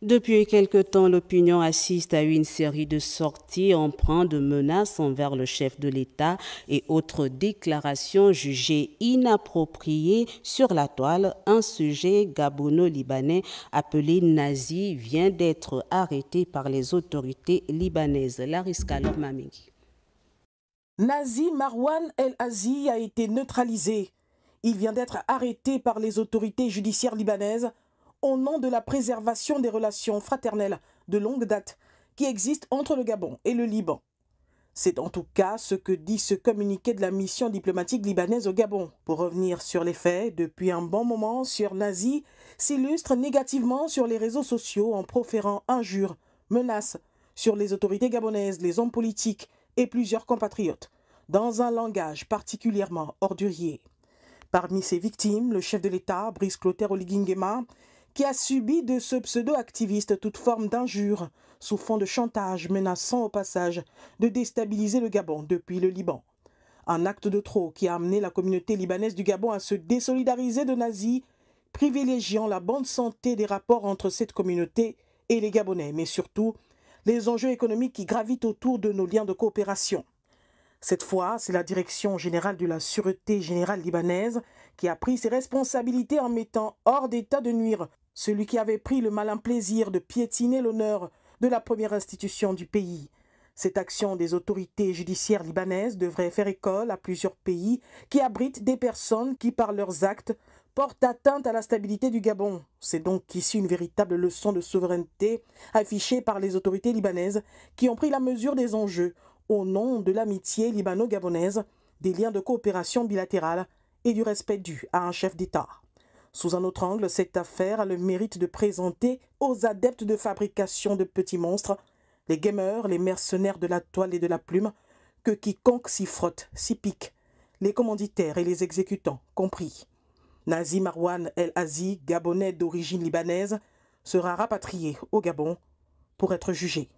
Depuis quelque temps, l'opinion assiste à une série de sorties empreintes de menaces envers le chef de l'État et autres déclarations jugées inappropriées sur la toile. Un sujet gabono-libanais appelé Nazi vient d'être arrêté par les autorités libanaises. Lariska Lomamegi. Nazi Marwan El Azi a été neutralisé. Il vient d'être arrêté par les autorités judiciaires libanaises au nom de la préservation des relations fraternelles de longue date qui existent entre le Gabon et le Liban. C'est en tout cas ce que dit ce communiqué de la mission diplomatique libanaise au Gabon. Pour revenir sur les faits, depuis un bon moment, Sur Nazi s'illustre négativement sur les réseaux sociaux en proférant injures, menaces sur les autorités gabonaises, les hommes politiques et plusieurs compatriotes, dans un langage particulièrement ordurier. Parmi ses victimes, le chef de l'État, Brice Clotaire Oligui Nguema, qui a subi de ce pseudo-activiste toute forme d'injure sous fond de chantage menaçant au passage de déstabiliser le Gabon depuis le Liban. Un acte de trop qui a amené la communauté libanaise du Gabon à se désolidariser de Nazi, privilégiant la bonne santé des rapports entre cette communauté et les Gabonais, mais surtout les enjeux économiques qui gravitent autour de nos liens de coopération. Cette fois, c'est la Direction générale de la Sûreté générale libanaise qui a pris ses responsabilités en mettant hors d'état de nuire celui qui avait pris le malin plaisir de piétiner l'honneur de la première institution du pays. Cette action des autorités judiciaires libanaises devrait faire école à plusieurs pays qui abritent des personnes qui, par leurs actes, portent atteinte à la stabilité du Gabon. C'est donc ici une véritable leçon de souveraineté affichée par les autorités libanaises qui ont pris la mesure des enjeux au nom de l'amitié libano-gabonaise, des liens de coopération bilatérale et du respect dû à un chef d'État. Sous un autre angle, cette affaire a le mérite de présenter aux adeptes de fabrication de petits monstres, les gamers, les mercenaires de la toile et de la plume, que quiconque s'y frotte, s'y pique, les commanditaires et les exécutants compris. Nazi Marwan El Azi, gabonais d'origine libanaise, sera rapatrié au Gabon pour être jugé.